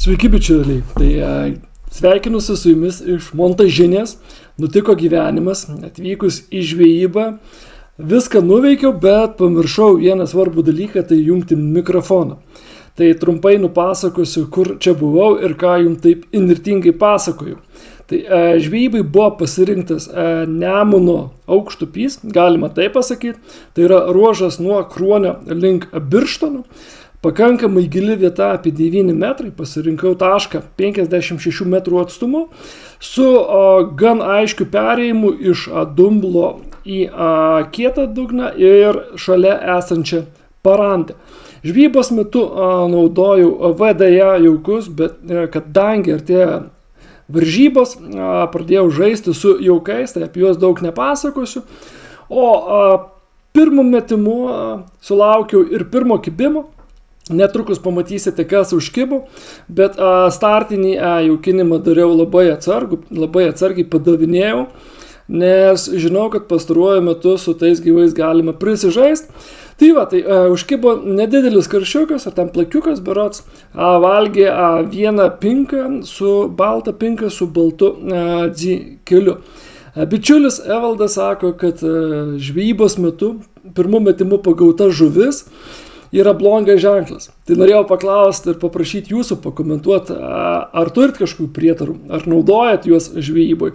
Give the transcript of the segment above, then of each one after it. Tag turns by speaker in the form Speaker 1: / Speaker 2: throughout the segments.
Speaker 1: Sveiki bičiuliai, sveikinusi su jumis iš Montažinės, nutiko gyvenimas, atvykus į žvejybą, viską nuveikiau, bet pamiršau vieną svarbų dalyką, tai jungti mikrofoną. Tai trumpai nupasakosiu, kur čia buvau ir ką jums taip inirtingai pasakoju. Tai žvejybai buvo pasirinktas Nemuno aukštupys, galima taip pasakyti, tai yra ruožas nuo Kruonio link Birštono. Pakankamai gili vieta, apie 9 metrai, pasirinkau tašką 56 metrų atstumu su gan aiškiu perėjimu iš dumblo į kietą dugną ir šalia esančią parantę. Žvejybos metu naudojau VDA jaukus, bet kadangi artėja varžybos, pradėjau žaisti su jaukais, tai apie juos daug nepasakosiu. O pirmu metimu sulaukiau ir pirmo kibimo. Netrukus pamatysite, kas užkibo, bet startinį jaukinimą dariau labai atsargiai padavinėjau, nes žinau, kad pastaruoju metu su tais gyvais galima prisižaisti. Tai užkibo nedidelis karšiukas, ar ten plakiukas berods, valgė vieną pinką su baltą pinką su baltu dzikeliu. Bičiulis Evaldas sako, kad žvejybos metu pirmu metimu pagauta žuvis yra blogas ženklas. Tai norėjau paklausti ir paprašyti jūsų pakomentuoti, ar turit kažkokių prietarų, ar naudojat juos žvejyboj.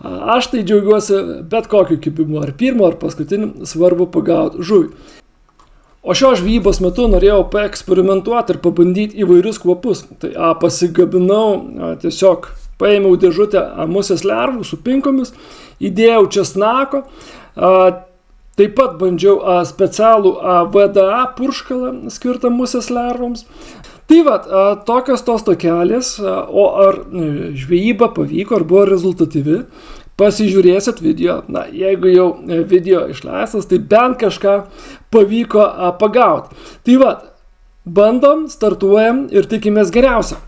Speaker 1: Aš tai džiaugiuosi bet kokiu kibimu, ar pirmo, ar paskutiniu, svarbu pagauti žuvį. O šio žvejybos metu norėjau paeksperimentuoti ir pabandyti įvairius kvapus. Tai pasigabinau, tiesiog paėmiau dėžutę musės lervų su pinkomis, įdėjau česnako, taip pat bandžiau specialų VDA purškalą skirtą musės lervoms. Tokios tos tokelės, o ar žvejyba pavyko, ar buvo rezultatyvi, pasižiūrėsit video. Jeigu jau video išleistas, tai bent kažką pavyko pagauti. Bandom, startuojam ir tikimės geriausia.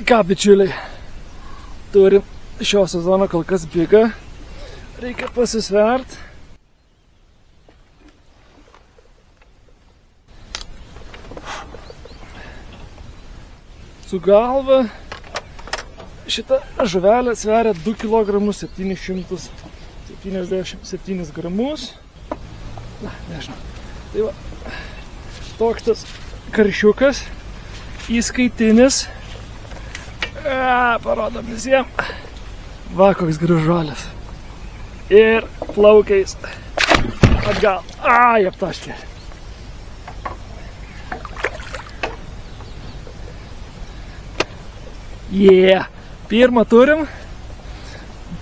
Speaker 1: Ką, bičiuliai, turim šio sezono kol kas bigą, reikia pasisvert. Su galva šita žuvelė sveria 2 kg 777 gramus. Na, nežinau. Tai va, toks tas karšiukas, įskaitinis. Parodom visiems. Va, koks gražuolis. Ir plaukiais atgal. Aptaškė. Pirmą turim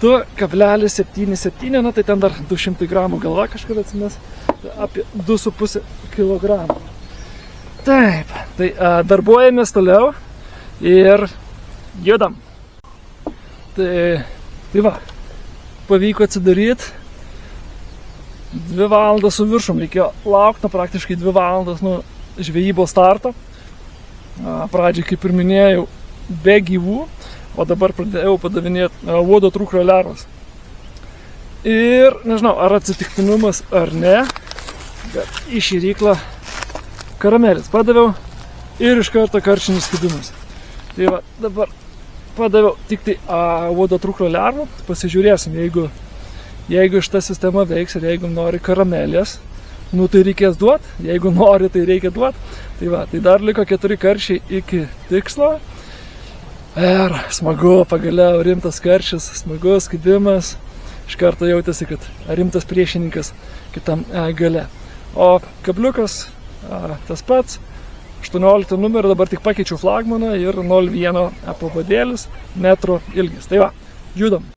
Speaker 1: 2,77, tai ten dar 200 gramų galva kažkur atsimes, apie 2,5 kg. Taip, tai darbuojamės toliau ir judam. Tai va, pavyko atsidaryti 2 valandas su viršum, reikėjo laukti praktiškai 2 valandas nuo žvejybos starto. Pradžiai, kaip ir minėjau, be gyvų, o dabar pradėjau padavinėti uodo trūklio lervas. Ir nežinau, ar atsitiktinumas ar ne, bet į šėryklą karamelis padaviau ir iš karto karšinis skidimas. Tai va, dabar padaviau tik tai uodo trūklio lervą, pasižiūrėsim, jeigu šita sistema veiks ir jeigu nori karamelės, nu tai reikės duoti, jeigu nori, tai reikia duoti. Tai va, tai dar liko 4 karšiai iki tikslo. Ir smagu, pagaliau rimtas karšis, smagus skidimas. Iš karto jautėsi, kad rimtas priešininkas kitam gale. O kabliukas tas pats, 18 numerį, dabar tik pakeičiau flagmaną ir 0,1 pavadėlis, metro ilgis. Tai va, judam.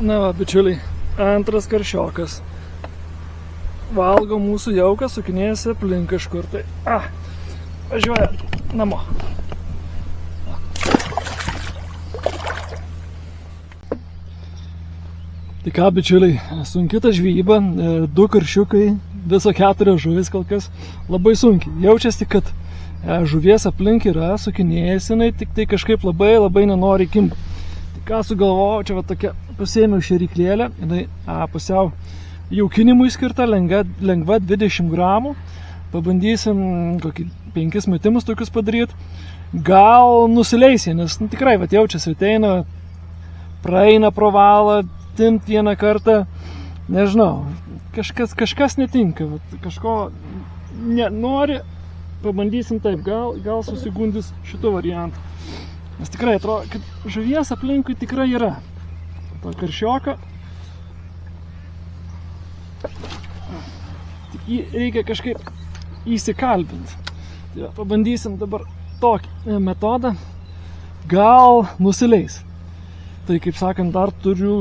Speaker 1: Na va, bičiuliai, antras karšiokas. Valgo mūsų jauką, sukinėjasi aplink kažkur. Tai, važiuoja namo. Tai ką, bičiuliai, sunki ta žvejyba, 2 karšiukai, viso 4 žuvis kol kas, labai sunkiai. Jaučiasi, kad žuvies aplink yra, sukinėjasi, tik tai kažkaip labai nenori kimba. Tai ką sugalvojau, čia va tokia pasėmiau šėryklėlę, jinai pusiau jaukinimui skirta, lengva 20 gramų. Pabandysim kokį 5 metimus tokius padaryti. Gal nusileisi, nes tikrai va, jaučiasi, ateina, praeina pro valą, timt vieną kartą, nežinau, kažkas netinka, kažko nenori, pabandysim taip, gal susigundys šito variantą. Nes tikrai atrodo, kad žuvies aplinkui tikrai yra. To karšioką. Tik jį reikia kažkaip įsikalbinti. Tai pabandysim dabar tokį metodą. Gal nusileis. Tai kaip sakant, dar turiu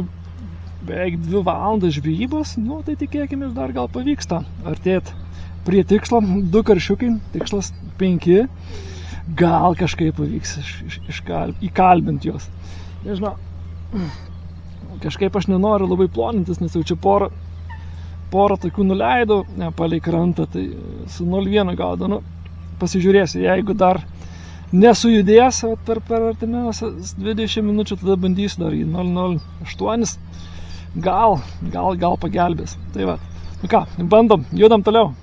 Speaker 1: beveik 2 valandas žvejybos, nu tai tikėkime, dar gal pavyks tą artėti prie tikslo. 2 karšiukai, tikslas 5. Gal kažkaip pavyks įkalbinti juos. Nežinau, kažkaip aš nenoriu labai plonintis, nes jau čia porą tokių nuleidau palei krantą, tai su 0,1 gaudo. Nu, pasižiūrėsiu, jeigu dar nesujudės per artimiausias 20 minučių, tada bandysiu dar į 0,08. Gal pagelbės. Tai va, nu ką, bandom, judam toliau.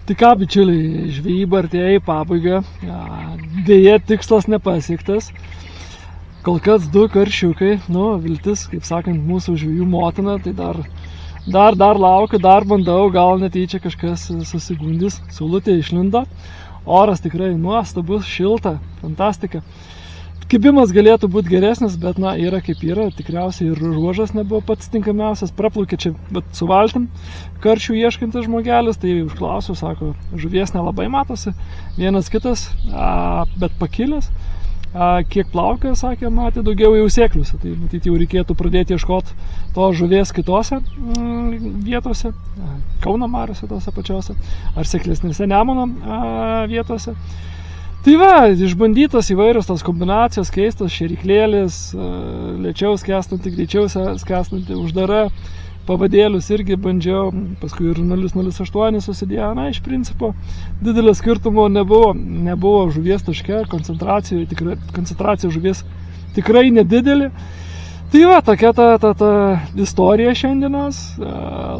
Speaker 1: Tai ką, bičiuliai, žvejyba artėja į pabaigą, dėja tikslas nepasiektas, kol kas 2 karšiukai, viltis, kaip sakant, mūsų žvejų motina, tai dar laukiu, dar bandau, gal netyčia kažkas susigundys, saulutė išlindo, oras tikrai nuostabus, šilta, fantastika. Kibimas galėtų būti geresnis, bet yra kaip yra, tikriausiai ir ruožas nebuvo pats tinkamiausias, praplaukė čia su valtim karšių ieškantis žmogelis, tai užklausiau, sako, žuvies nelabai matosi, vienas kitas, bet pakilęs, kiek plaukė, sakė, matė daugiau jau sėkliuose, tai matyti jau reikėtų pradėti ieškoti to žuvies kitose vietose, Kauno mariose tose pačiose, ar sėklesnėse Nemuno vietose. Tai va, išbandytos įvairios tos kombinacijos, keistos šėryklėlis, lėčiau skęstanti, greičiau skęstanti, uždara, pavadėlius irgi bandžiau, paskui ir 0,08 susidėjo, iš principo didelio skirtumo nebuvo žuvies taške, koncentracija žuvies tikrai nedidelė. Tai va, tokia ta istorija šiandienos,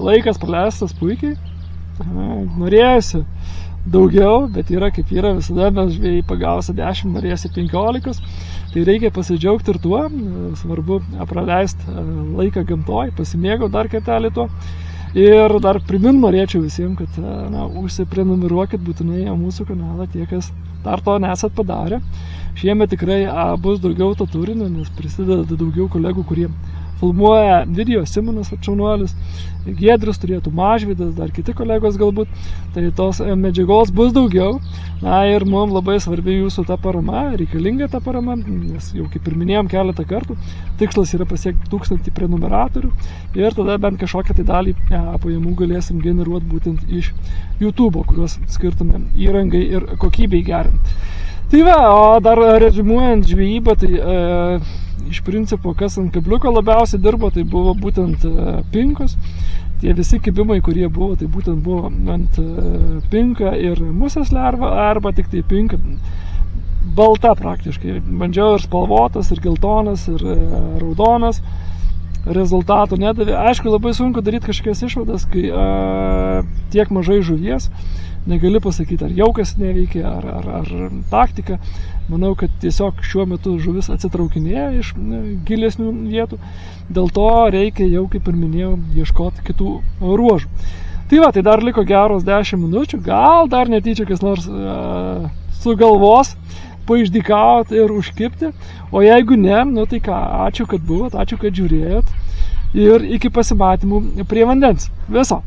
Speaker 1: laikas praleistas puikiai, norėjusi daugiau, bet yra kaip yra, visada mes žvejai pagausia 10, norėsi 15, tai reikia pasidžiaugti ir tuo, svarbu praleisti laiką gamtoj, pasimėgau dar kartelį tuo. Ir dar primint norėčiau visiems, kad užsiprenumeruokit būtinai mūsų kanalą, tie, kas dar to nesat padarę. Šiemet tikrai bus daugiau to turinio, nes prisideda daugiau kolegų, kurie filmuoja video, Simonas Atšaunuolis, Giedrius turėtų, Mažvydas, dar kiti kolegos galbūt, tai tos medžiagos bus daugiau. Ir mums labai svarbi jūsų ta parama, reikalinga ta parama, nes jau kaip ir minėjom keletą kartų, tikslas yra pasiekti 1000 prenumeratorių ir tada bent kažkokią tai dalį pajamų galėsim generuoti būtent iš YouTube, kuriuos skirtume įrangai ir kokybei gerinti. Tai va, o dar rezimuojant žvejybą, tai iš principo, kas ant kabliuko labiausiai dirbo, tai buvo būtent pinkos. Tie visi kibimai, kurie buvo, tai būtent buvo ant pinka ir musės lerva, arba tik tai pinka balta praktiškai. Bandžiau ir spalvotas, ir geltonas, ir raudonas. Rezultatų nedavė. Aišku, labai sunku daryti kažkokias išvadas, kai tiek mažai žuvies. Negali pasakyti, ar jaukas neveikia, ar taktika. Manau, kad tiesiog šiuo metu žuvis atsitraukinėja iš gilesnių vietų. Dėl to reikia jau, kaip ir minėjau, ieškoti kitų ruožų. Tai va, tai dar liko geros 10 minučių. Gal dar netyčia kas nors sugalvos paišdykauti ir užkipti. O jeigu ne, tai ką, ačiū, kad buvot, ačiū, kad žiūrėjot. Ir iki pasimatymų prie vandens. Viso.